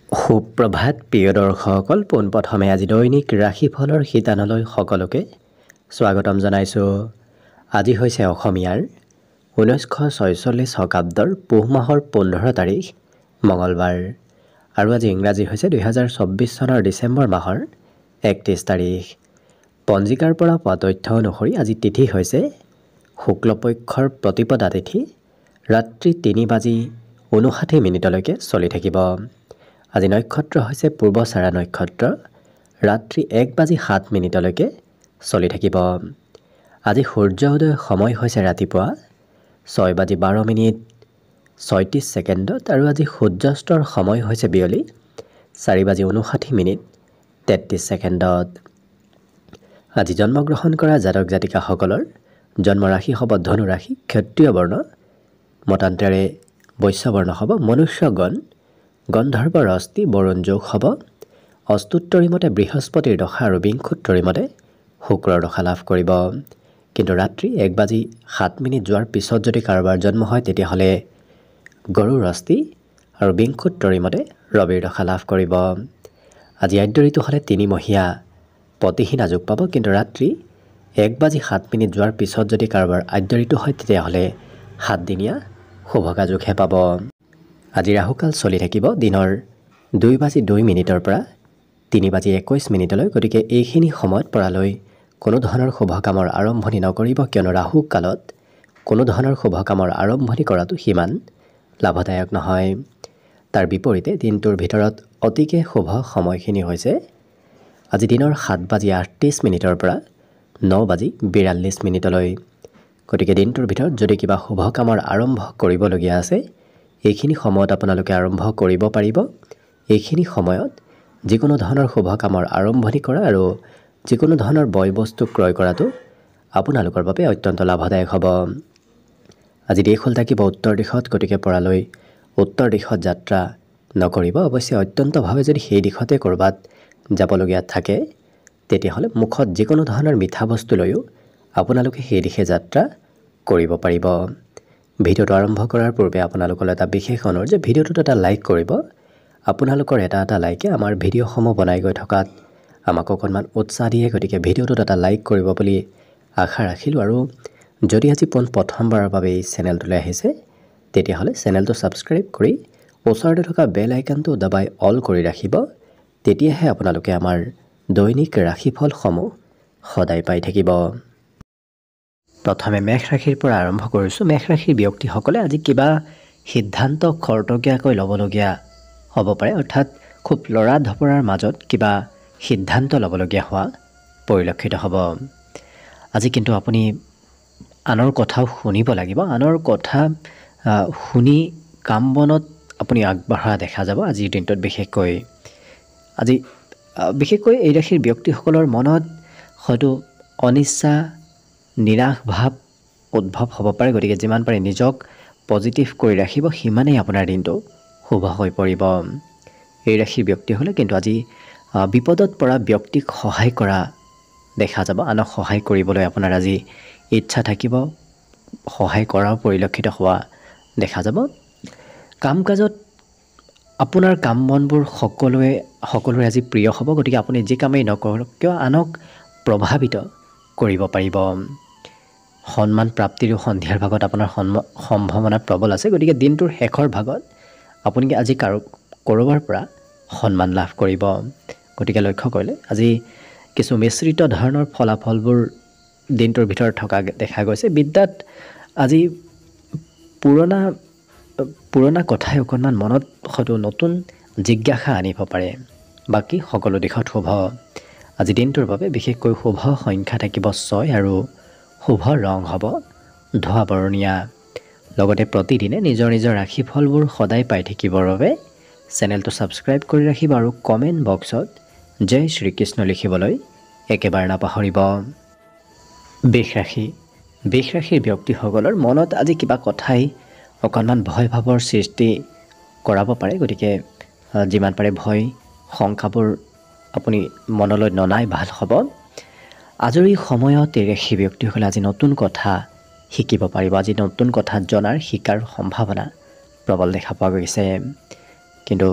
সুপ্ৰভাত প্ৰিয় দৰ্শকসকল, পোনপ্ৰথমে আজি দৈনিক ৰাশিফলৰ শিতানলৈ সকলোকে স্বাগতম জনাইছোঁ। আজি হৈছে অসমীয়াৰ 1946 শকাব্দৰ পুহ মাহৰ 15 তাৰিখ মঙলবাৰ আৰু আজি ইংৰাজী হৈছে 2024 চনৰ ডিচেম্বৰ মাহৰ 31 তাৰিখ। পঞ্জিকাৰ পৰা পোৱা তথ্য অনুসৰি আজি তিথি হৈছে শুক্লপক্ষৰ প্ৰতিপদা তিথি, ৰাত্ৰি 3:59 চলি থাকিব। আজি নক্ষত্ৰ হৈছে পূৰ্বচাৰা নক্ষত্ৰ, ৰাত্ৰি 1:07 চলি থাকিব। আজি সূৰ্য উদয় সময় হৈছে ৰাতিপুৱা 6:12:36 আৰু আজি সূৰ্যাস্তৰ সময় হৈছে বিয়লি 4:59:33। আজি জন্মগ্ৰহণ কৰা জাতক জাতিকাসকলৰ জন্ম ৰাশি হ'ব ধনু ৰাশি, ক্ষত্ৰিয় বৰ্ণ, মতান্তৰে বৈশ্য বৰ্ণ হ'ব, মনুষ্যগণ গন্ধৰ্ব ৰস্তি বৰুণ যোগ হ'ব, অস্তুত্তৰী মতে বৃহস্পতিৰ দশা আৰু বিংশোত্তৰী মতে শুক্ৰৰ দশা লাভ কৰিব। কিন্তু ৰাত্ৰি 1:07 যোৱাৰ পিছত যদি কাৰোবাৰ জন্ম হয় তেতিয়াহ'লে গৰুৰ ৰস্তি আৰু বিংশোত্তৰী মতে ৰবিৰ দশা লাভ কৰিব। আজি আদ্য ঋতু হ'লে 3 মহীয়া পতিহীনা যোগ পাব, কিন্তু ৰাত্ৰি 1:07 যোৱাৰ পিছত যদি কাৰোবাৰ আদ্য ঋতু হয় তেতিয়াহ'লে 7 দিনীয়া শুভকা যোগহে পাব। আজি ৰাহুকাল চলি থাকিব দিনৰ 2:02 পৰা 3:21। গতিকে এইখিনি সময়ত পৰালৈ কোনো ধৰণৰ শুভ কামৰ আৰম্ভণি নকৰিব, কিয়নো ৰাহু কালত কোনো ধৰণৰ শুভ কামৰ আৰম্ভণি কৰাটো সিমান লাভদায়ক নহয়। তাৰ বিপৰীতে দিনটোৰ ভিতৰত অতিকে শুভ সময়খিনি হৈছে আজি দিনৰ 7:38 পৰা 9:42। গতিকে দিনটোৰ ভিতৰত যদি কিবা শুভ কামৰ আৰম্ভ কৰিবলগীয়া আছে এইখিনি সময়ত আপোনালোকে আৰম্ভ কৰিব পাৰিব। এইখিনি সময়ত যিকোনো ধৰণৰ শুভ কামৰ আৰম্ভণি কৰা আৰু যিকোনো ধৰণৰ বয় বস্তু ক্ৰয় কৰাটো আপোনালোকৰ বাবে অত্যন্ত লাভদায়ক হ'ব। আজি দেশ হ'ল থাকিব উত্তৰ দিশত, গতিকে পৰালৈ উত্তৰ দিশত যাত্ৰা নকৰিব। অৱশ্যে অত্যন্তভাৱে যদি সেই দিশতে ক'ৰবাত যাবলগীয়া থাকে তেতিয়াহ'লে মুখত যিকোনো ধৰণৰ মিঠা বস্তু লৈও আপোনালোকে সেই দিশে যাত্ৰা কৰিব পাৰিব। ভিডিঅ'টো আৰম্ভ কৰাৰ পূৰ্বে আপোনালোকলৈ এটা বিশেষ অনুৰোধ যে ভিডিঅ'টোত এটা লাইক কৰিব। আপোনালোকৰ এটা লাইকে আমাৰ ভিডিঅ'সমূহ বনাই গৈ থকাত আমাক অকণমান উৎসাহ দিয়ে, গতিকে ভিডিঅ'টোত এটা লাইক কৰিব বুলি আশা ৰাখিলোঁ। আৰু যদি আজি প্ৰথমবাৰৰ বাবে এই চেনেলটোলৈ আহিছে তেতিয়াহ'লে চেনেলটো ছাবস্ক্ৰাইব কৰি ওচৰতে থকা বেল আইকনটো দবাই অল কৰি ৰাখিব। তেতিয়াহে আপোনালোকে আমাৰ দৈনিক ৰাশিফলসমূহ সদায় পাই থাকিব। প্ৰথমে মেষ ৰাশিৰ পৰা আৰম্ভ কৰিছোঁ। মেষ ৰাশিৰ ব্যক্তিসকলে আজি কিবা সিদ্ধান্ত খৰতকীয়াকৈ ল'বলগীয়া হ'ব পাৰে, অৰ্থাৎ খুব লৰা ধপৰাৰ মাজত কিবা সিদ্ধান্ত ল'বলগীয়া হোৱা পৰিলক্ষিত হ'ব। আজি কিন্তু আপুনি আনৰ কথাও শুনিব লাগিব, আনৰ কথা শুনি কাম বনত আপুনি আগবঢ়া দেখা যাব। আজিৰ দিনটোত বিশেষকৈ এই ৰাশিৰ ব্যক্তিসকলৰ মনত হয়তো অনিচ্ছা নিৰাশ ভাৱ উদ্ভৱ হ'ব পাৰে। গতিকে যিমান পাৰে নিজক পজিটিভ কৰি ৰাখিব, সিমানেই আপোনাৰ দিনটো শুভ হৈ পৰিব। এই ৰাশিৰ ব্যক্তিসকলে কিন্তু আজি বিপদত পৰা ব্যক্তিক সহায় কৰা দেখা যাব। আনক সহায় কৰিবলৈ আপোনাৰ আজি ইচ্ছা থাকিব, সহায় কৰাও পৰিলক্ষিত হোৱা দেখা যাব। কাম কাজত আপোনাৰ কাম বনবোৰ সকলোৰে আজি প্ৰিয় হ'ব। গতিকে আপুনি যি কামেই নকৰক কিয় আনক প্ৰভাৱিত কৰিব পাৰিব। সন্মান প্ৰাপ্তিৰো সন্ধিয়াৰ ভাগত আপোনাৰ সম্ভাৱনা প্ৰবল আছে। গতিকে দিনটোৰ শেষৰ ভাগত আপুনি আজি ক'ৰবাৰ পৰা সন্মান লাভ কৰিব। গতিকে লক্ষ্য কৰিলে আজি কিছু মিশ্ৰিত ধৰণৰ ফলাফলবোৰ দিনটোৰ ভিতৰত থকা দেখা গৈছে। বিদ্যাত আজি পুৰণা কথাই অকণমান মনত হয়তো নতুন জিজ্ঞাসা আনিব পাৰে। বাকী সকলো দিশত শুভ। আজি দিনটোৰ বাবে বিশেষকৈ শুভ সংখ্যা থাকিব 6 আৰু শুভ ৰং হ'ব ধোঁৱা বৰণীয়া। লগতে প্ৰতিদিনে নিজৰ ৰাশিফলবোৰ সদায় পাই থাকিবৰ বাবে চেনেলটো ছাবস্ক্ৰাইব কৰি ৰাখিব আৰু কমেণ্ট বক্সত জয় শ্ৰীকৃষ্ণ লিখিবলৈ একেবাৰে নাপাহৰিব। বৃষ ৰাশিৰ ব্যক্তিসকলৰ মনত আজি কিবা কথাই অকণমান ভয় ভাৱৰ সৃষ্টি কৰাব পাৰে। গতিকে যিমান পাৰে ভয় শংকাবোৰ আপুনি মনলৈ ননাই ভাল হ'ব। আজৰি সময়ত এই ৰাশিৰ ব্যক্তিসকলে আজি নতুন কথা শিকিব পাৰিব। আজি নতুন কথা জনাৰ শিকাৰ সম্ভাৱনা প্ৰবল দেখা পোৱা গৈছে। কিন্তু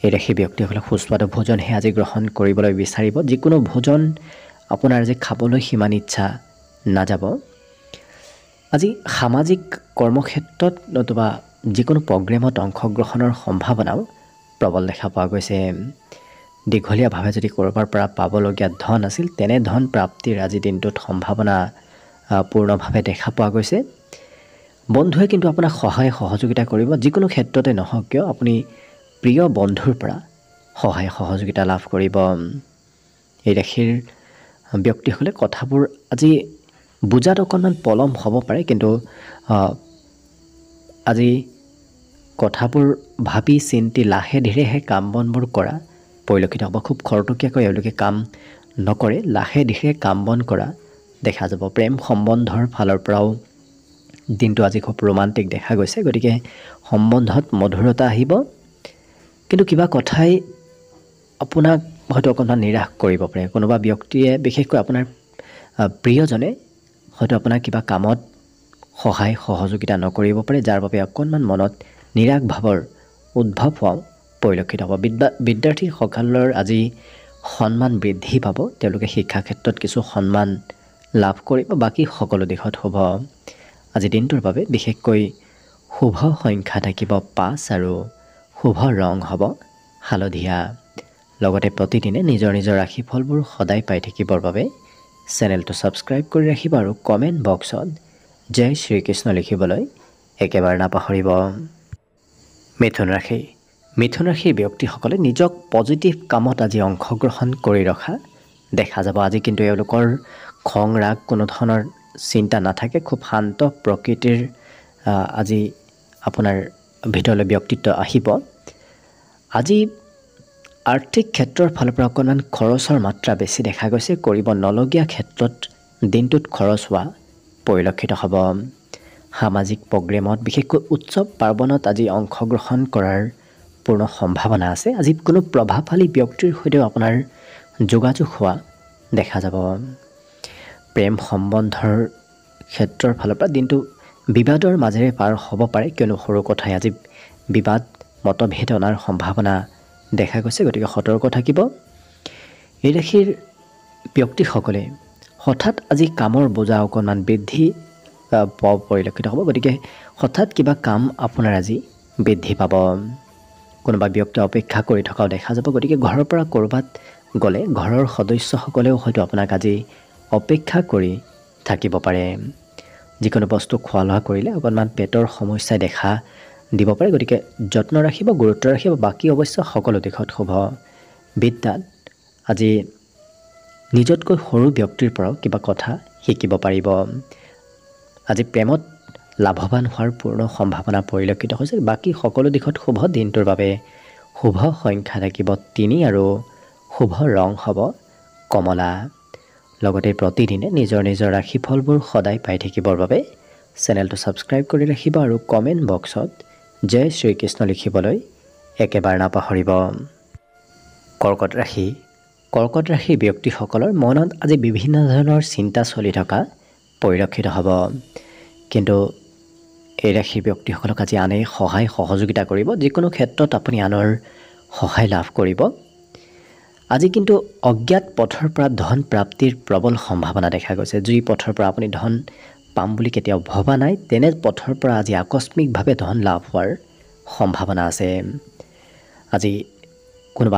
এই ৰাশি ব্যক্তিসকলে সুস্বাদু ভোজনহে আজি গ্ৰহণ কৰিবলৈ বিচাৰিব। যিকোনো ভোজন আপোনাৰ আজি খাবলৈ সিমান ইচ্ছা নাযাব। আজি সামাজিক কৰ্মক্ষেত্ৰত নতুবা যিকোনো প্ৰগ্ৰেমত অংশগ্ৰহণৰ সম্ভাৱনাও প্ৰবল দেখা পোৱা গৈছে। দীঘলীয়াভাৱে যদি ক'ৰবাৰ পৰা পাবলগীয়া ধন আছিল তেনে ধন প্ৰাপ্তিৰ আজি দিনটোত সম্ভাৱনা পূৰ্ণভাৱে দেখা পোৱা গৈছে। বন্ধুৱে কিন্তু আপোনাক সহায় সহযোগিতা কৰিব। যিকোনো ক্ষেত্ৰতে নহওক কিয় আপুনি প্ৰিয় বন্ধুৰ পৰা সহায় সহযোগিতা লাভ কৰিব। এই ৰাশিৰ ব্যক্তিসকলে কথাবোৰ আজি বুজাত অকণমান পলম হ'ব পাৰে, কিন্তু আজি কথাবোৰ ভাবি চিন্তি লাহে ধীৰেহে কাম বনবোৰ কৰা পৰিলক্ষিত হ'ব। খুব খৰতকীয়াকৈ এওঁলোকে কাম নকৰে, লাহে ধীৰে কাম বন কৰা দেখা যাব। প্ৰেম সম্বন্ধৰ ফালৰ পৰাও দিনটো আজি খুব ৰোমান্টিক দেখা গৈছে। গতিকে সম্বন্ধত মধুৰতা আহিব, কিন্তু কিবা কথাই আপোনাক হয়তো অকণমান নিৰাশ কৰিব পাৰে। কোনোবা ব্যক্তিয়ে, বিশেষকৈ আপোনাৰ প্ৰিয়জনে হয়তো আপোনাৰ কিবা কামত সহায় সহযোগিতা নকৰিব পাৰে, যাৰ বাবে অকণমান মনত নিৰাশ ভাৱৰ উদ্ভৱ হোৱাও পৰিলক্ষিত হ'ব। বিদ্যাৰ্থীসকলৰ আজি সন্মান বৃদ্ধি পাব। তেওঁলোকে শিক্ষা ক্ষেত্ৰত কিছু সন্মান লাভ কৰিব। বাকী সকলো দিশত শুভ। আজি দিনটোৰ বাবে বিশেষকৈ শুভ সংখ্যা থাকিব 5 আৰু শুভ ৰং হ'ব হালধীয়া। লগতে প্ৰতিদিনে নিজৰ নিজৰ ৰাশিফলবোৰ সদায় পাই থাকিবৰ বাবে চেনেলটো ছাবস্ক্ৰাইব কৰি ৰাখিব আৰু কমেণ্ট বক্সত জয় শ্ৰীকৃষ্ণ লিখিবলৈ একেবাৰে নাপাহৰিব। মিথুন ৰাশি। মিথুন ৰাশিৰ ব্যক্তিসকলে নিজক পজিটিভ কামত আজি অংশগ্ৰহণ কৰি ৰখা দেখা যাব। আজি কিন্তু এওঁলোকৰ খং ৰাগ কোনো ধৰণৰ চিন্তা নাথাকে। খুব শান্ত প্ৰকৃতিৰ আজি আপোনাৰ ভিতৰলৈ ব্যক্তিত্ব আহিব। আজি আৰ্থিক ক্ষেত্ৰৰ ফালৰ পৰা অকণমান খৰচৰ মাত্ৰা বেছি দেখা গৈছে। কৰিব নলগীয়া ক্ষেত্ৰত দিনটোত খৰচ হোৱা পৰিলক্ষিত হ'ব। সামাজিক প্ৰগ্ৰেমত, বিশেষকৈ উৎসৱ পাৰ্বণত আজি অংশগ্ৰহণ কৰাৰ পূৰ্ণ সম্ভাৱনা আছে। আজি কোনো প্ৰভাৱশালী ব্যক্তিৰ সৈতেও আপোনাৰ যোগাযোগ হোৱা দেখা যাব। প্ৰেম সম্বন্ধৰ ক্ষেত্ৰৰ ফালৰ পৰা দিনটো বিবাদৰ মাজেৰে পাৰ হ'ব পাৰে, কিয়নো সৰু কথাই আজি বিবাদ মতভেদ অনাৰ সম্ভাৱনা দেখা গৈছে। গতিকে সতৰ্ক থাকিব। এই ৰাশিৰ ব্যক্তিসকলে হঠাৎ আজি কামৰ বোজা অকণমান বৃদ্ধি পোৱা পৰিলক্ষিত হ'ব। গতিকে হঠাৎ কিবা কাম আপোনাৰ আজি বৃদ্ধি পাব। কোনোবা ব্যক্তি অপেক্ষা কৰি থকাও দেখা যাব। গতিকে ঘৰৰ পৰা ক'ৰবাত গ'লে ঘৰৰ সদস্যসকলেও হয়তো আপোনাক আজি অপেক্ষা কৰি থাকিব পাৰে। যিকোনো বস্তু খোৱা লোৱা কৰিলে অকণমান পেটৰ সমস্যাই দেখা দিব পাৰে। গতিকে যত্ন ৰাখিব, গুৰুত্ব ৰাখিব। বাকী অৱশ্যে সকলো দিশত শুভ। বিদ্যাত আজি নিজতকৈ সৰু ব্যক্তিৰ পৰাও কিবা কথা শিকিব পাৰিব। আজি প্ৰেমত লাভৱান হোৱাৰ পূৰ্ণ সম্ভাৱনা পৰিলক্ষিত হৈছে। বাকী সকলো দিশত শুভ। দিনটোৰ বাবে শুভ সংখ্যা থাকিব 3 আৰু শুভ ৰং হ'ব কমলা। লগতে প্ৰতিদিনে নিজৰ নিজৰ ৰাশিফলবোৰ সদায় পাই থাকিবৰ বাবে চেনেলটো ছাবস্ক্ৰাইব কৰি ৰাখিব আৰু কমেণ্ট বক্সত জয় শ্ৰীকৃষ্ণ লিখিবলৈ একেবাৰে নাপাহৰিব। কৰ্কট ৰাশি। কৰ্কট ৰাশিৰ ব্যক্তিসকলৰ মনত আজি বিভিন্ন ধৰণৰ চিন্তা চলি থকা পৰিলক্ষিত হ'ব। কিন্তু এই ৰাশিৰ ব্যক্তিসকলক আজি আনে সহায় সহযোগিতা কৰিব। যিকোনো ক্ষেত্ৰত আপুনি আনৰ সহায় লাভ কৰিব। আজি কিন্তু অজ্ঞাত পথৰ পৰা ধন প্ৰাপ্তিৰ প্ৰবল সম্ভাৱনা দেখা গৈছে। যি পথৰ পৰা আপুনি ধন পাম বুলি কেতিয়াও ভবা নাই, তেনে পথৰ পৰা আজি আকস্মিকভাৱে ধন লাভ হোৱাৰ সম্ভাৱনা আছে। আজি কোনোবা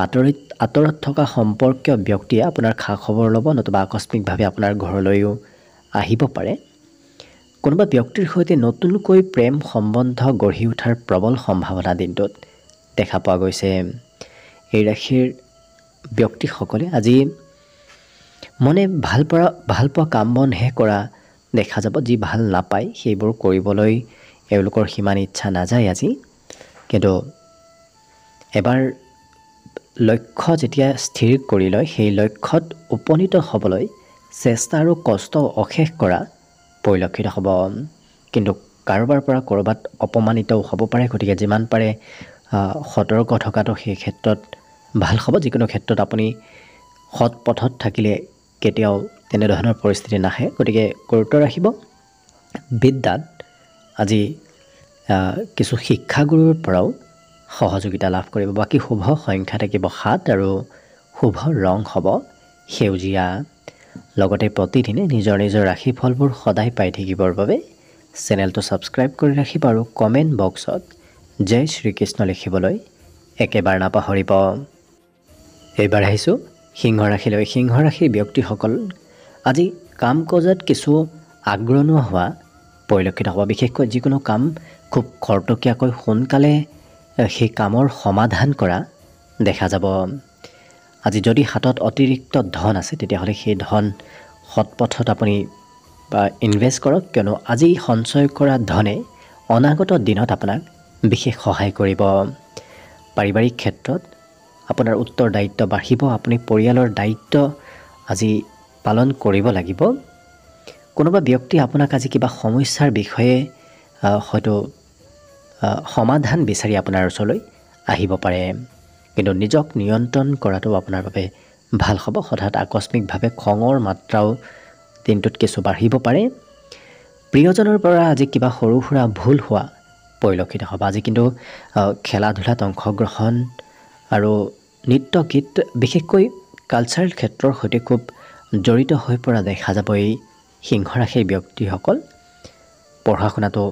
আঁতৰত থকা সম্পৰ্কীয় ব্যক্তিয়ে আপোনাৰ খা খবৰ ল'ব, নতুবা আকস্মিকভাৱে আপোনাৰ ঘৰলৈও আহিব পাৰে। কোনোবা ব্যক্তিৰ সৈতে নতুনকৈ প্ৰেম সম্বন্ধ গঢ়ি উঠাৰ প্ৰবল সম্ভাৱনা দিনটোত দেখা পোৱা গৈছে। এই ৰাশিৰ ব্যক্তিসকলে আজি মনে ভাল পোৱা কাম বনহে কৰা দেখা যাব। যি ভাল নাপায় সেইবোৰ কৰিবলৈ এওঁলোকৰ সিমান ইচ্ছা নাযায় আজি। কিন্তু এবাৰ লক্ষ্য যেতিয়া স্থিৰ কৰি লয়, সেই লক্ষ্যত উপনীত হ'বলৈ চেষ্টা আৰু কষ্ট অশেষ কৰা পৰিলক্ষিত হ'ব। কিন্তু কাৰোবাৰ পৰা ক'ৰবাত অপমানিতও হ'ব পাৰে। গতিকে যিমান পাৰে সতৰ্ক থকাটো সেই ক্ষেত্ৰত ভাল হ'ব। যিকোনো ক্ষেত্ৰত আপুনি সৎ পথত থাকিলে কেতিয়াও তেনেধৰণৰ পৰিস্থিতি নাহে। গতিকে গুৰুত্ব ৰাখিব। বিদ্যাত আজি কিছু শিক্ষাগুৰুৰ পৰাও সহযোগিতা লাভ কৰিব। বাকী শুভ সংখ্যা থাকিব 7 আৰু শুভ ৰং হ'ব সেউজীয়া। লগতে প্ৰতিদিনে নিজৰ নিজৰ ৰাশিফলবোৰ সদায় পাই থাকিবৰ বাবে চেনেলটো ছাবস্ক্ৰাইব কৰি ৰাখিব আৰু কমেণ্ট বক্সত জয় শ্ৰীকৃষ্ণ লিখিবলৈ একেবাৰে নাপাহৰিব। এইবাৰ আহিছোঁ সিংহ ৰাশিলৈ। সিংহ ৰাশিৰ ব্যক্তিসকল আজি কাম কাজত কিছু আগ্ৰহ হোৱা পৰিলক্ষিত হ'ব। বিশেষকৈ যিকোনো কাম খুব খৰতকীয়াকৈ সোনকালে সেই কামৰ সমাধান কৰা দেখা যাব। আজি যদি হাতত অতিৰিক্ত ধন আছে তেতিয়াহ'লে সেই ধন সৎপথত আপুনি ইনভেষ্ট কৰক, কিয়নো আজি সঞ্চয় কৰা ধনে অনাগত দিনত আপোনাক বিশেষ সহায় কৰিব। পাৰিবাৰিক ক্ষেত্ৰত আপোনাৰ উত্তৰদায়িত্ব বাঢ়িব। আপুনি পৰিয়ালৰ দায়িত্ব আজি পালন কৰিব লাগিব। কোনোবা ব্যক্তি আপোনাক আজি কিবা সমস্যাৰ বিষয়ে হয়তো সমাধান বিচাৰি আপোনাৰ ওচৰলৈ আহিব পাৰে, কিন্তু নিজক নিয়ন্ত্ৰণ কৰাটো আপোনাৰ বাবে ভাল হ'ব। হঠাৎ আকস্মিকভাৱে খঙৰ মাত্ৰাও দিনটোত কিছু বাঢ়িব পাৰে। প্ৰিয়জনৰ পৰা আজি কিবা সৰু সুৰা ভুল হোৱা পৰিলক্ষিত হ'ব। আজি কিন্তু খেলা ধূলাত অংশগ্ৰহণ আৰু নৃত্য গীত বিশেষকৈ কালচাৰেল ক্ষেত্ৰৰ সৈতে খুব জড়িত হৈ পৰা দেখা যাব এই সিংহ ৰাশিৰ ব্যক্তিসকল। পঢ়া শুনাতো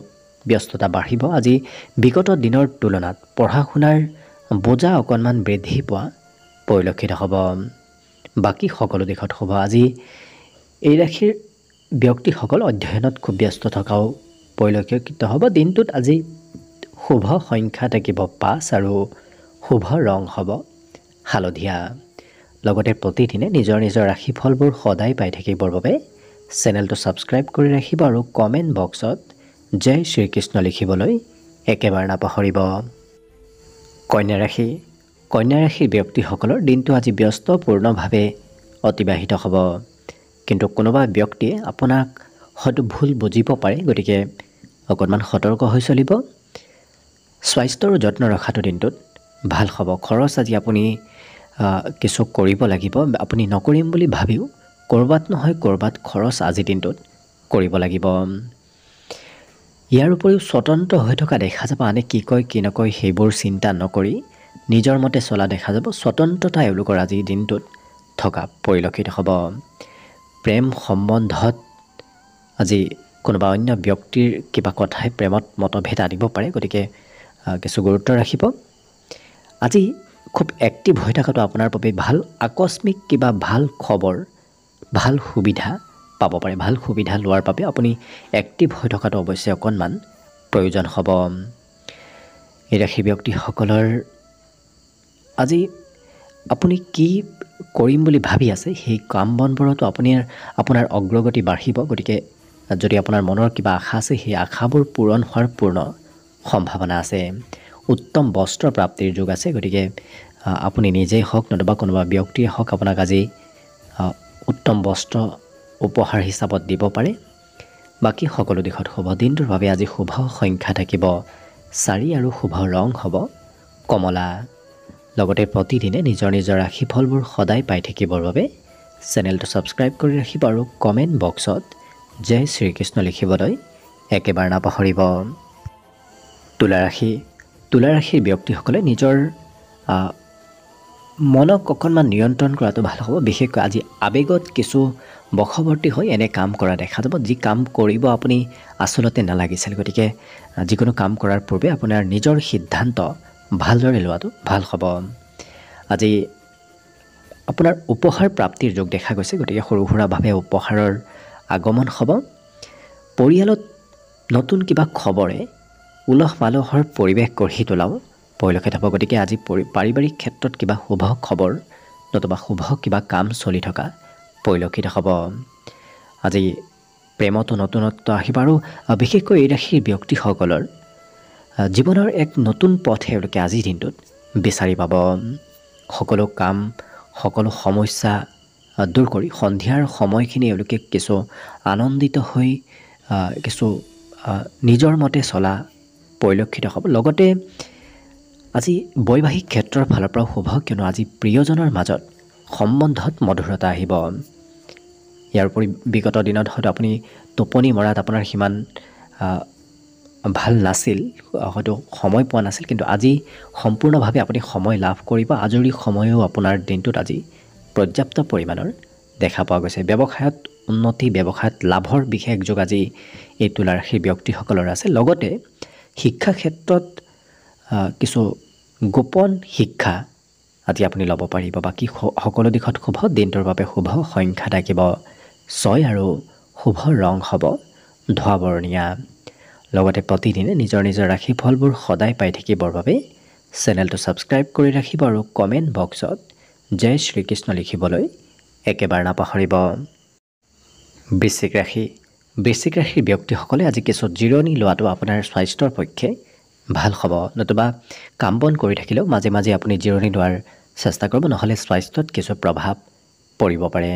ব্যস্ততা বাঢ়িব। আজি বিগত দিনৰ তুলনাত পঢ়া শুনাৰ বোজা অকণমান বৃদ্ধি পোৱা পৰিলক্ষিত হ'ব। বাকী সকলো দিশত হ'ব। আজি এই ৰাশিৰ ব্যক্তিসকল অধ্যয়নত খুব ব্যস্ত থকাও পৰিলক্ষিত হ'ব। দিনটোত আজি শুভ সংখ্যা থাকিব 5 আৰু শুভ ৰং হ'ব হালধীয়া। লগতে প্ৰতিদিনে নিজৰ নিজৰ ৰাশিফলবোৰ সদায় পাই থাকিবৰ বাবে চেনেলটো ছাবস্ক্ৰাইব কৰি ৰাখিব আৰু কমেণ্ট বক্সত জয় শ্ৰীকৃষ্ণ লিখিবলৈ একেবাৰে নাপাহৰিব। কন্যা ৰাশি। কন্যা ৰাশিৰ ব্যক্তিসকলৰ দিনটো আজি ব্যস্তপূৰ্ণভাৱে অতিবাহিত হ'ব, কিন্তু কোনোবা ব্যক্তিয়ে আপোনাক হয়তো ভুল বুজিব পাৰে, গতিকে অকণমান সতৰ্ক হৈ চলিব। স্বাস্থ্যৰ যত্ন ৰখাটো দিনটোত ভাল হ'ব। খৰচ আজি আপুনি কিছু কৰিব লাগিব। আপুনি নকৰিম বুলি ভাবিও ক'ৰবাত নহয় ক'ৰবাত খৰচ আজিৰ দিনটোত কৰিব লাগিব। ইয়াৰ উপৰিও স্বতন্ত্ৰ হৈ থকা দেখা যাব। আনে কি কয় কি নকয় সেইবোৰ চিন্তা নকৰি নিজৰ মতে চলা দেখা যাব। স্বতন্ত্ৰতা এওঁলোকৰ আজিৰ দিনটোত থকা পৰিলক্ষিত হ'ব। প্ৰেম সম্বন্ধত আজি কোনোবা অন্য ব্যক্তিৰ কিবা কথাই প্ৰেমত মতভেদ আনিব পাৰে, গতিকে কিছু গুৰুত্ব ৰাখিব। আজি খুব এক্টিভ হৈ থকাটো আপোনাৰ বাবে ভাল। আকস্মিক কিবা ভাল খবৰ, ভাল সুবিধা পাব পাৰে। ভাল সুবিধা লোৱাৰ বাবে আপুনি এক্টিভ হৈ থকাটো অৱশ্যে অকণমান প্ৰয়োজন হ'ব। এই ৰাশি ব্যক্তিসকলৰ আজি আপুনি কি কৰিম বুলি ভাবি আছে সেই কাম বনবোৰতো আপোনাৰ অগ্ৰগতি বাঢ়িব। গতিকে যদি আপোনাৰ মনৰ কিবা আশা আছে সেই আশাবোৰ পূৰণ হোৱাৰ পূৰ্ণ সম্ভাৱনা আছে। উত্তম বস্ত্ৰ প্ৰাপ্তিৰ যোগ আছে, গতিকে আপুনি নিজেই হওক নতুবা কোনোবা ব্যক্তিয়ে হওক আপোনাক আজি উত্তম বস্ত্ৰ উপহাৰ হিচাপত দিব পাৰে। বাকী সকলো দিশত শুভ। দিনটোৰ বাবে আজি শুভ সংখ্যা থাকিব 4 আৰু শুভ ৰং হ'ব কমলা। লগতে প্ৰতিদিনে নিজৰ নিজৰ ৰাশিফলবোৰ সদায় পাই থাকিবৰ বাবে চেনেলটো ছাবস্ক্ৰাইব কৰি ৰাখিব আৰু কমেণ্ট বক্সত জয় শ্ৰীকৃষ্ণ লিখিবলৈ একেবাৰে নাপাহৰিব। তুলা ৰাশি। তুলা ৰাশিৰ ব্যক্তিসকলে নিজৰ মনক অকণমান নিয়ন্ত্ৰণ কৰাটো ভাল হ'ব। বিশেষকৈ আজি আৱেগত কিছু বশৱৰ্তী হৈ এনে কাম কৰা দেখা যাব যি কাম কৰিব আপুনি আচলতে নালাগিছিল। গতিকে যিকোনো কাম কৰাৰ পূৰ্বে আপোনাৰ নিজৰ সিদ্ধান্ত ভালদৰে লোৱাটো ভাল হ'ব। আজি আপোনাৰ উপহাৰ প্ৰাপ্তিৰ যোগ দেখা গৈছে, গতিকে সৰু সুৰাভাৱে উপহাৰৰ আগমন হ'ব। পৰিয়ালত নতুন কিবা খবৰে উলহ মালহৰ পৰিৱেশ গঢ়ি তোলাও পৰিলক্ষিত হ'ব। গতিকে আজি পাৰিবাৰিক ক্ষেত্ৰত কিবা শুভ খবৰ নতুবা শুভ কিবা কাম চলি থকা পৰিলক্ষিত হ'ব। আজি প্ৰেমতো নতুনত্ব আহিব আৰু বিশেষকৈ এই ৰাশিৰ ব্যক্তিসকলৰ জীৱনৰ এক নতুন পথ এওঁলোকে আজিৰ দিনটোত বিচাৰি পাব। সকলো কাম সকলো সমস্যা দূৰ কৰি সন্ধিয়াৰ সময়খিনি এওঁলোকে কিছু আনন্দিত হৈ কিছু নিজৰ মতে চলা পৰিলক্ষিত হ'ব। লগতে আজি বৈবাহিক ক্ষেত্ৰৰ ফালৰ পৰাও শুভ, কিয়নো আজি প্ৰিয়জনৰ মাজত সম্বন্ধত মধুৰতা আহিব। ইয়াৰ উপৰি বিগত দিনত হয়তো আপুনি টোপনি মৰাত আপোনাৰ সিমান ভাল নাছিল, হয়তো সময় পোৱা নাছিল, কিন্তু আজি সম্পূৰ্ণভাৱে আপুনি সময় লাভ কৰিব। আজৰি সময়ো আপোনাৰ দিনটোত আজি পৰ্যাপ্ত পৰিমাণৰ দেখা পোৱা গৈছে। ব্যৱসায়ত উন্নতি, ব্যৱসায়ত লাভৰ বিশেষ যোগ আজি এই তুলা ৰাশিৰ ব্যক্তিসকলৰ আছে। লগতে শিক্ষা ক্ষেত্ৰত কিছু গোপন শিক্ষা আজি আপুনি ল'ব পাৰিব। বাকী সকলো দিশত শুভ। দিনটোৰ বাবে শুভ সংখ্যা থাকিব 6 আৰু শুভ ৰং হ'ব ধোঁৱা বৰণীয়া। লগতে প্ৰতিদিনে নিজৰ নিজৰ ৰাশিফলবোৰ সদায় পাই থাকিবৰ বাবে চেনেলটো ছাবস্ক্ৰাইব কৰি ৰাখিব আৰু কমেণ্ট বক্সত জয় শ্ৰীকৃষ্ণ লিখিবলৈ একেবাৰে নাপাহৰিব। বৃশ্চিক ৰাশি। বৃশ্চিক ৰাশিৰ ব্যক্তিসকলে আজি কিছু জিৰণি লোৱাটো আপোনাৰ স্বাস্থ্যৰ পক্ষে ভাল হ'ব। নতুবা কাম বন কৰি থাকিলেও মাজে মাজে আপুনি জিৰণি লোৱাৰ চেষ্টা কৰিব, নহ'লে স্বাস্থ্যত কিছু প্ৰভাৱ পৰিব পাৰে।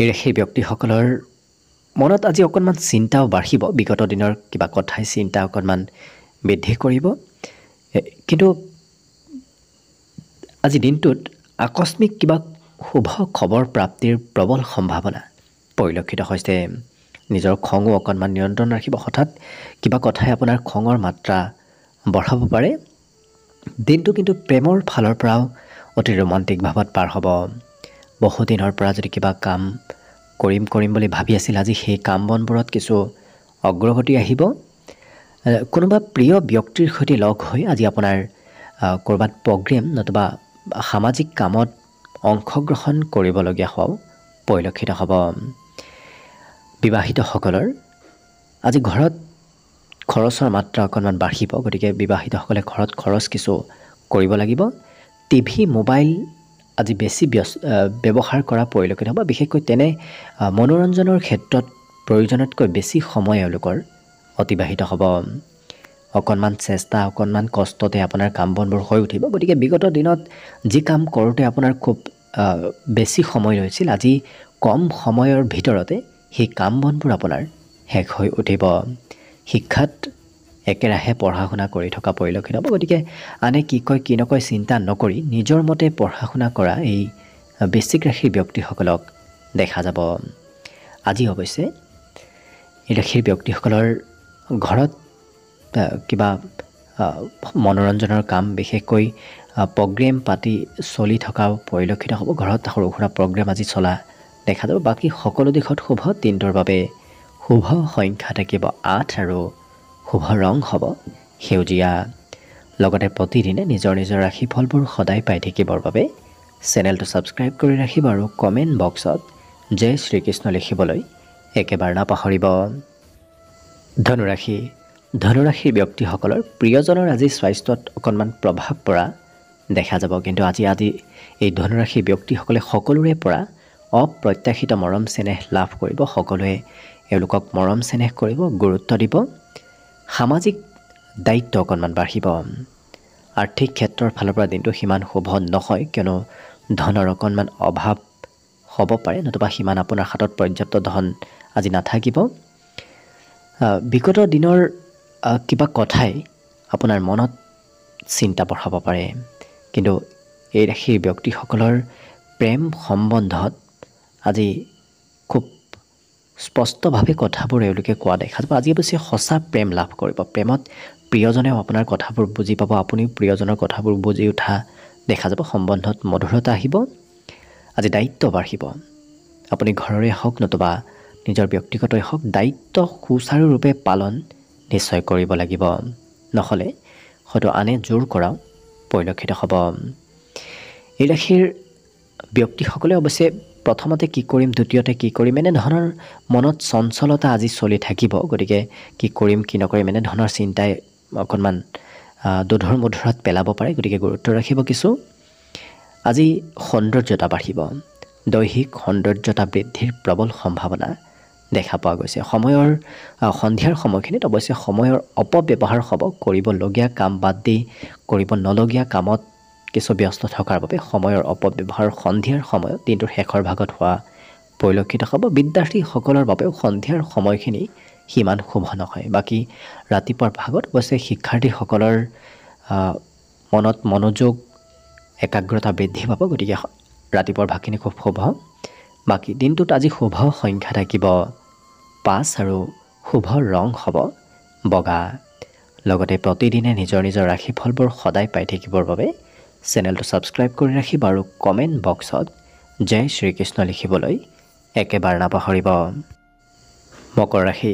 এই ৰাশিৰ ব্যক্তিসকলৰ মনত আজি অকণমান চিন্তাও বাঢ়িব। বিগত দিনৰ কিবা কথাই চিন্তা অকণমান বৃদ্ধি কৰিব। কিন্তু আজি দিনটোত আকস্মিক কিবা শুভ খবৰ প্ৰাপ্তিৰ প্ৰবল সম্ভাৱনা পৰিলক্ষিত হৈছে। নিজৰ খঙো অকণমান নিয়ন্ত্ৰণ ৰাখিব। হঠাৎ কিবা কথাই আপোনাৰ খঙৰ মাত্ৰা বঢ়াব পাৰে। দিনটো কিন্তু প্ৰেমৰ ফালৰ পৰাও অতি ৰোমান্টিক ভাৱত পাৰ হ'ব। বহুদিনৰ পৰা যদি কিবা কাম কৰিম বুলি ভাবি আছিল, আজি সেই কাম বনবোৰত কিছু অগ্ৰগতি আহিব। কোনোবা প্ৰিয় ব্যক্তিৰ সৈতে লগ হৈ আজি আপোনাৰ ক'ৰবাত প্ৰগ্ৰেম নতুবা সামাজিক কামত অংশগ্ৰহণ কৰিবলগীয়া হোৱাও পৰিলক্ষিত হ'ব। বিবাহিতসকলৰ আজি ঘৰত খৰচৰ মাত্ৰা অকণমান বাঢ়িব। গতিকে বিবাহিতসকলে ঘৰত খৰচ কিছু কৰিব লাগিব। টিভি মোবাইল আজি বেছি ব্যৱহাৰ কৰা পৰিলক্ষিত হ'ব। বিশেষকৈ তেনে মনোৰঞ্জনৰ ক্ষেত্ৰত প্ৰয়োজনতকৈ বেছি সময় এওঁলোকৰ অতিবাহিত হ'ব। অকণমান চেষ্টা, অকণমান কষ্টতে আপোনাৰ কাম বনবোৰ হৈ উঠিব। গতিকে বিগত দিনত যি কাম কৰোঁতে আপোনাৰ খুব বেছি সময় লৈছিল, আজি কম সময়ৰ ভিতৰতে সেই কাম বনবোৰ আপোনাৰ শেষ হৈ উঠিব। শিক্ষাত একেৰাহে পঢ়া শুনা কৰি থকা পৰিলক্ষিত হ'ব। গতিকে আনে কি কয় কি নকয় চিন্তা নকৰি নিজৰ মতে পঢ়া শুনা কৰা এই বৃশ্চিক ৰাশিৰ ব্যক্তিসকলক দেখা যাব। আজি অৱশ্যে এই ৰাশিৰ ব্যক্তিসকলৰ ঘৰত কিবা মনোৰঞ্জনৰ কাম, বিশেষকৈ প্ৰগ্ৰেম পাতি চলি থকাও পৰিলক্ষিত হ'ব। ঘৰত সৰু সুৰা প্ৰগ্ৰেম আজি চলা দেখা যাব। বাকী সকলো দিশত শুভ। দিনটোৰ বাবে শুভ সংখ্যা থাকিব 8 আৰু শুভ ৰং হ'ব সেউজীয়া। লগতে প্ৰতিদিনে নিজৰ নিজৰ ৰাশিফলবোৰ সদায় পাই থাকিবৰ বাবে চেনেলটো ছাবস্ক্ৰাইব কৰি ৰাখিব আৰু কমেণ্ট বক্সত জয় শ্ৰীকৃষ্ণ লিখিবলৈ একেবাৰে নাপাহৰিব। ধনুৰাশি। ধনুৰাশিৰ ব্যক্তিসকলৰ প্ৰিয়জনৰ আজি স্বাস্থ্যত অকণমান প্ৰভাৱ পৰা দেখা যাব। কিন্তু আজি এই ধনুৰাশিৰ ব্যক্তিসকলে সকলোৰে পৰা অপ্ৰত্যাশিত মৰম চেনেহ লাভ কৰিব। সকলোৱে এওঁলোকক মৰম চেনেহ কৰিব, গুৰুত্ব দিব। সামাজিক দায়িত্ব অকণমান বাঢ়িব। আৰ্থিক ক্ষেত্ৰৰ ফালৰ পৰা দিনটো সিমান শুভ নহয়, কিয়নো ধনৰ অকণমান অভাৱ হ'ব পাৰে, নতুবা সিমান আপোনাৰ হাতত পৰ্যাপ্ত ধন আজি নাথাকিব। বিগত দিনৰ কিবা কথাই আপোনাৰ মনত চিন্তা বঢ়াব পাৰে। কিন্তু এই ৰাশিৰ ব্যক্তিসকলৰ প্ৰেম সম্বন্ধত আজি খুব স্পষ্টভাৱে কথাবোৰ এওঁলোকে কোৱা দেখা যাব। আজি অৱশ্যে সঁচা প্ৰেম লাভ কৰিব। প্ৰেমত প্ৰিয়জনেও আপোনাৰ কথাবোৰ বুজি পাব, আপুনিও প্ৰিয়জনৰ কথাবোৰ বুজি উঠা দেখা যাব। সম্বন্ধত মধুৰতা আহিব। আজি দায়িত্ব বাঢ়িব। আপুনি ঘৰৰে হওক নতুবা নিজৰ ব্যক্তিগতই হওক, দায়িত্ব সুচাৰুৰূপে পালন নিশ্চয় কৰিব লাগিব। নহ'লে হয়তো আনে জোৰ কৰাও পৰিলক্ষিত হ'ব। এই ৰাশিৰ ব্যক্তিসকলে অৱশ্যে প্ৰথমতে কি কৰিম, দ্বিতীয়তে কি কৰিম, এনেধৰণৰ মনত চঞ্চলতা আজি চলি থাকিব। গতিকে কি কৰিম কি নকৰিম এনেধৰণৰ চিন্তাই অকণমান দোধৰ মোধৰত পেলাব পাৰে। গতিকে গুৰুত্ব ৰাখিব কিছু। আজি সৌন্দৰ্যতা বাঢ়িব। দৈহিক সৌন্দৰ্যতা বৃদ্ধিৰ প্ৰবল সম্ভাৱনা দেখা পোৱা গৈছে। সন্ধিয়াৰ সময়খিনিত অৱশ্যে সময়ৰ অপব্যৱহাৰ হ'ব। কৰিবলগীয়া কাম বাদ দি কৰিব নলগীয়া কামত কিছু ব্যস্ত থকাৰ বাবে সময়ৰ অপব্যৱহাৰ সন্ধিয়াৰ সময়ত দিনটোৰ শেষৰ ভাগত হোৱা পৰিলক্ষিত হ'ব। বিদ্যাৰ্থীসকলৰ বাবেও সন্ধিয়াৰ সময়খিনি সিমান শুভ নহয়। বাকী ৰাতিপুৱাৰ ভাগত অৱশ্যে শিক্ষাৰ্থীসকলৰ মনত মনোযোগ, একাগ্ৰতা বৃদ্ধি পাব। গতিকে ৰাতিপুৱাৰ ভাগখিনি খুব শুভ। বাকী দিনটোত আজি শুভ সংখ্যা থাকিব 5 আৰু শুভ ৰং হ'ব বগা। লগতে প্ৰতিদিনে নিজৰ নিজৰ ৰাশিফলবোৰ সদায় পাই থাকিবৰ বাবে চেনেলটো ছাবস্ক্ৰাইব কৰি ৰাখিব আৰু কমেণ্ট বক্সত জয় শ্ৰীকৃষ্ণ লিখিবলৈ একেবাৰে নাপাহৰিব। মকৰ ৰাশি।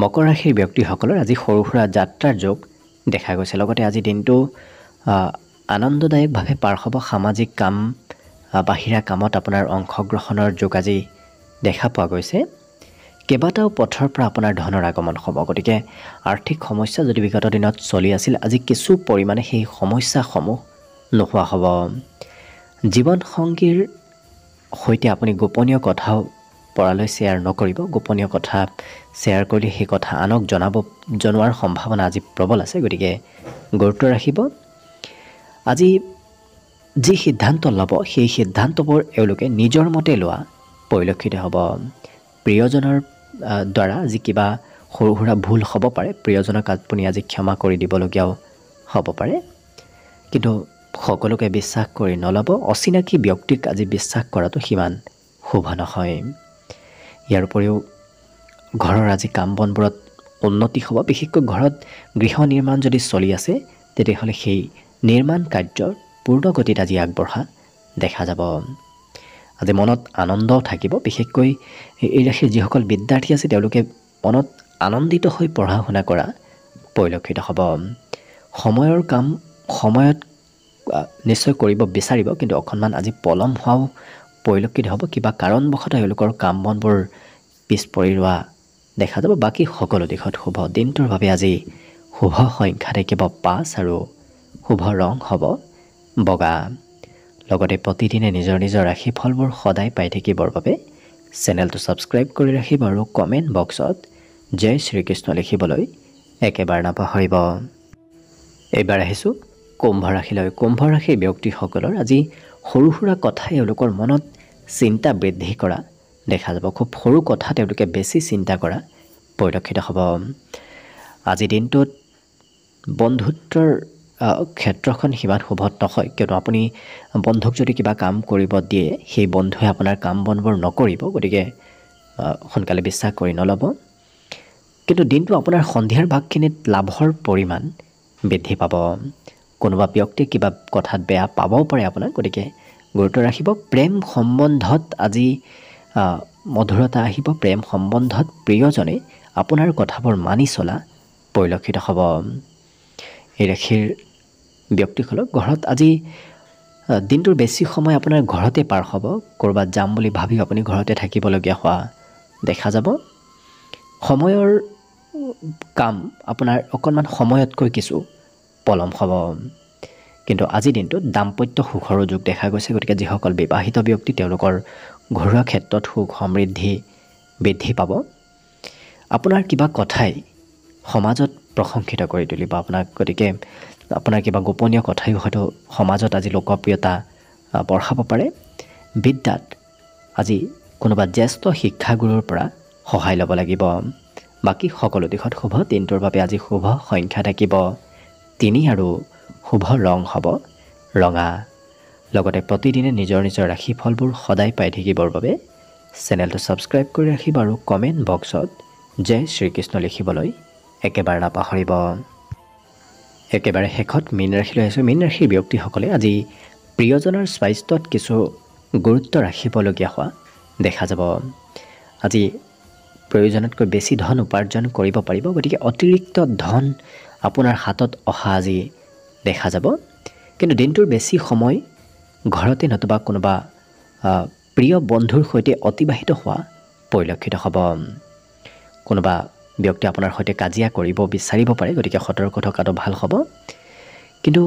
মকৰ ৰাশিৰ ব্যক্তিসকলৰ আজি সৰু সুৰা যাত্ৰাৰ যোগ দেখা গৈছে। লগতে আজি দিনটো আনন্দদায়কভাৱে পাৰ হ'ব। সামাজিক কাম, বাহিৰা কামত আপোনাৰ অংশগ্ৰহণৰ যোগ আজি দেখা পোৱা গৈছে। কেইবাটাও পথৰ পৰা আপোনাৰ ধনৰ আগমন হ'ব। গতিকে আৰ্থিক সমস্যা যদি বিগত দিনত চলি আছিল, আজি কিছু পৰিমাণে সেই সমস্যাসমূহ নোহোৱা হ'ব। জীৱনসংগীৰ সৈতে আপুনি গোপনীয় কথাও পৰালৈ শ্বেয়াৰ নকৰিব। গোপনীয় কথা শ্বেয়াৰ কৰিলে সেই কথা আনক জনোৱাৰ সম্ভাৱনা আজি প্ৰবল আছে। গতিকে গুৰুত্ব ৰাখিব। আজি যি সিদ্ধান্ত ল'ব সেই সিদ্ধান্তবোৰ এওঁলোকে নিজৰ মতে লোৱা পৰিলক্ষিত হ'ব। প্ৰিয়জনৰ দ্বাৰা আজি কিবা সৰু সুৰা ভুল হ'ব পাৰে। প্ৰিয়জনক আপুনি আজি ক্ষমা কৰি দিবলগীয়াও হ'ব পাৰে। কিন্তু সকলোকে বিশ্বাস কৰি নল'ব। অচিনাকি ব্যক্তিক আজি বিশ্বাস কৰাটো সিমান শুভ নহয়। ইয়াৰ উপৰিও ঘৰৰ আজি কাম বনবোৰত উন্নতি হ'ব। বিশেষকৈ ঘৰত গৃহ নিৰ্মাণ যদি চলি আছে, তেতিয়াহ'লে সেই নিৰ্মাণ কাৰ্যৰ পূৰ্ণগতিত আজি আগবঢ়া দেখা যাব। আজি মনত আনন্দও থাকিব। বিশেষকৈ এই ৰাশিৰ যিসকল বিদ্যাৰ্থী আছে, তেওঁলোকে মনত আনন্দিত হৈ পঢ়া শুনা কৰা পৰিলক্ষিত হ'ব। সময়ৰ কাম সময়ত নিশ্চয় কৰিব বিচাৰিব, কিন্তু অকণমান আজি পলম হোৱাও পৰিলক্ষিত হ'ব। কিবা কাৰণবশতঃ এওঁলোকৰ কাম বনবোৰ পিছ পৰি ৰোৱা দেখা যাব। বাকী সকলো দিশত শুভ। দিনটোৰ বাবে আজি শুভ সংখ্যা থাকিব 5 আৰু শুভ ৰং হ'ব বগা। লগতে প্ৰতিদিনে নিজৰ নিজৰ ৰাশিফলবোৰ সদায় পাই থাকিবৰ বাবে চেনেলটো ছাবস্ক্ৰাইব কৰি ৰাখিব আৰু কমেণ্ট বক্সত জয় শ্ৰীকৃষ্ণ লিখিবলৈ একেবাৰে নাপাহৰিব। এইবাৰ আহিছোঁ কুম্ভ ৰাশিলৈ। কুম্ভ ৰাশিৰ ব্যক্তিসকলৰ আজি সৰু সুৰা কথাই এওঁলোকৰ মনত চিন্তা বৃদ্ধি কৰা দেখা যাব। খুব সৰু কথা তেওঁলোকে বেছি চিন্তা কৰা পৰিলক্ষিত হ'ব। আজি দিনটোত বন্ধুত্বৰ ক্ষেত্ৰখন সিমান শুভ নহয়, কিয়নো আপুনি বন্ধুক যদি কিবা কাম কৰিব দিয়ে, সেই বন্ধুৱে আপোনাৰ কাম বনবোৰ নকৰিব। গতিকে সোনকালে বিশ্বাস কৰি নল'ব। কিন্তু দিনটো আপোনাৰ সন্ধিয়াৰ ভাগখিনিত লাভৰ পৰিমাণ বৃদ্ধি পাব। কোনোবা ব্যক্তিয়ে কিবা কথাত বেয়া পাবও পাৰে আপোনাক। গতিকে গুৰুত্ব ৰাখিব। প্ৰেম সম্বন্ধত আজি মধুৰতা আহিব। প্ৰেম সম্বন্ধত প্ৰিয়জনে আপোনাৰ কথাবোৰ মানি চলা পৰিলক্ষিত হ'ব। এই ৰাশিৰ ব্যক্তিসকলক ঘৰত আজি দিনটোৰ বেছি সময় আপোনাৰ ঘৰতে পাৰ হ'ব। ক'ৰবাত যাম বুলি ভাবি আপুনি ঘৰতে থাকিবলগীয়া হোৱা দেখা যাব। সময়ৰ কাম আপোনাৰ অকণমান সময়তকৈ কিছু পলম হ'ব। কিন্তু আজিৰ দিনটোত দাম্পত্য সুখৰো যোগ দেখা গৈছে। গতিকে যিসকল বিবাহিত ব্যক্তি, তেওঁলোকৰ ঘৰুৱা ক্ষেত্ৰত সুখ সমৃদ্ধি বৃদ্ধি পাব। আপোনাৰ কিবা কথাই সমাজত প্ৰশংসিত কৰি তুলিব আপোনাক। গতিকে আপোনাৰ কিবা গোপনীয় কথাইও হয়তো সমাজত আজি লোকপ্ৰিয়তা বঢ়াব পাৰে। বিদ্যাত আজি কোনোবা জ্যেষ্ঠ শিক্ষাগুৰুৰ পৰা সহায় ল'ব লাগিব। বাকী সকলো দিশত শুভ। দিনটোৰ বাবে আজি শুভ সংখ্যা থাকিব 3 আৰু শুভ ৰং হ'ব ৰঙা। লগতে প্ৰতিদিনে নিজৰ নিজৰ ৰাশিফলবোৰ সদায় পাই থাকিবৰ বাবে চেনেলটো ছাবস্ক্ৰাইব কৰি ৰাখিব আৰু কমেণ্ট বক্সত জয় শ্ৰীকৃষ্ণ লিখিবলৈ একেবাৰে নাপাহৰিব। একেবাৰে শেষত মীন ৰাশিলৈ আহিছোঁ। মীন ৰাশিৰ ব্যক্তিসকলে আজি প্ৰিয়জনৰ স্বাস্থ্যত কিছু গুৰুত্ব ৰাখিবলগীয়া হোৱা দেখা যাব। আজি প্ৰয়োজনতকৈ বেছি ধন উপাৰ্জন কৰিব পাৰিব। গতিকে অতিৰিক্ত ধন আপোনাৰ হাতত অহা আজি দেখা যাব। কিন্তু দিনটোৰ বেছি সময় ঘৰতে নতুবা কোনোবা প্ৰিয় বন্ধুৰ সৈতে অতিবাহিত হোৱা পৰিলক্ষিত হ'ব। কোনোবা ব্যক্তি আপোনাৰ সৈতে কাজিয়া কৰিব বিচাৰিব পাৰে। গতিকে সতৰ্ক থকাটো ভাল হ'ব। কিন্তু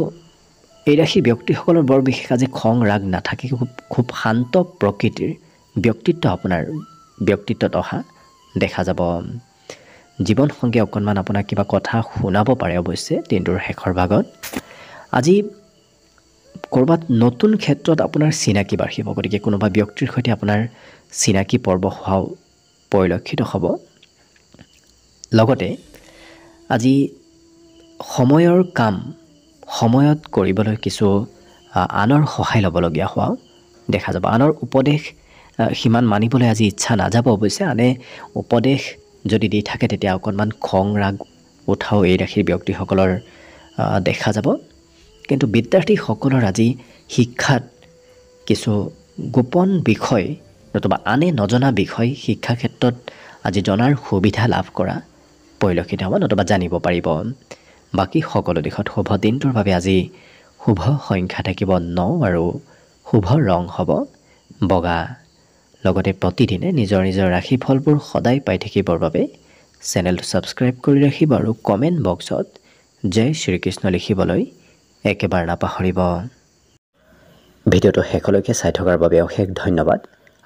এই ৰাশিৰ ব্যক্তিসকলৰ বৰ বিশেষ আজি খং ৰাগ নাথাকে। খুব শান্ত প্ৰকৃতিৰ ব্যক্তিত্ব আপোনাৰ ব্যক্তিত্বত অহা দেখা যাব। জীৱনসংগী অকণমান আপোনাক কিবা কথা শুনাব পাৰে অৱশ্যে দিনটোৰ শেষৰ ভাগত। আজি ক'ৰবাত নতুন ক্ষেত্ৰত আপোনাৰ চিনাকি বাঢ়িব। গতিকে কোনোবা ব্যক্তিৰ সৈতে আপোনাৰ চিনাকি পৰ্ব হোৱাও পৰিলক্ষিত হ'ব। লগতে আজি সময়ৰ কাম সময়ত কৰিবলৈ কিছু আনৰ সহায় ল'বলগীয়া হোৱাও দেখা যাব। আনৰ উপদেশ সিমান মানিবলৈ আজি ইচ্ছা নাযাব অৱশ্যে। আনে উপদেশ যদি দি থাকে তেতিয়া অকণমান খং ৰাগ উঠাও এই ৰাশিৰ ব্যক্তিসকলৰ দেখা যাব। কিন্তু বিদ্যাৰ্থীসকলৰ আজি শিক্ষাত কিছু গোপন বিষয় নতুবা আনে নজনা বিষয় শিক্ষা ক্ষেত্ৰত আজি জনাৰ সুবিধা লাভ কৰা পৰিলক্ষিত হ'ব নতুবা জানিব পাৰিব। বাকী সকলো দিশত শুভ দিনটোৰ বাবে আজি শুভ সংখ্যা থাকিব 9 আৰু শুভ ৰং হ'ব বগা। লগতে প্ৰতিদিনে নিজৰ নিজৰ ৰাশিফলবোৰ সদায় পাই থাকিবৰ বাবে চেনেলটো ছাবস্ক্ৰাইব কৰি ৰাখিব আৰু কমেণ্ট বক্সত জয় শ্ৰীকৃষ্ণ লিখিবলৈ একেবাৰে নাপাহৰিব। ভিডিঅ'টো শেষলৈকে চাই থকাৰ বাবে অশেষ ধন্যবাদ।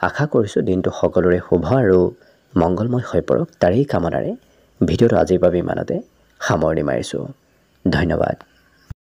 আশা কৰিছোঁ দিনটো সকলোৰে শুভ আৰু মংগলময় হৈ পৰক তাৰেই কামনাৰে ভিডিঅ'টো আজিৰ বাবে ইমানতে সামৰণি মাৰিছোঁ। ধন্যবাদ।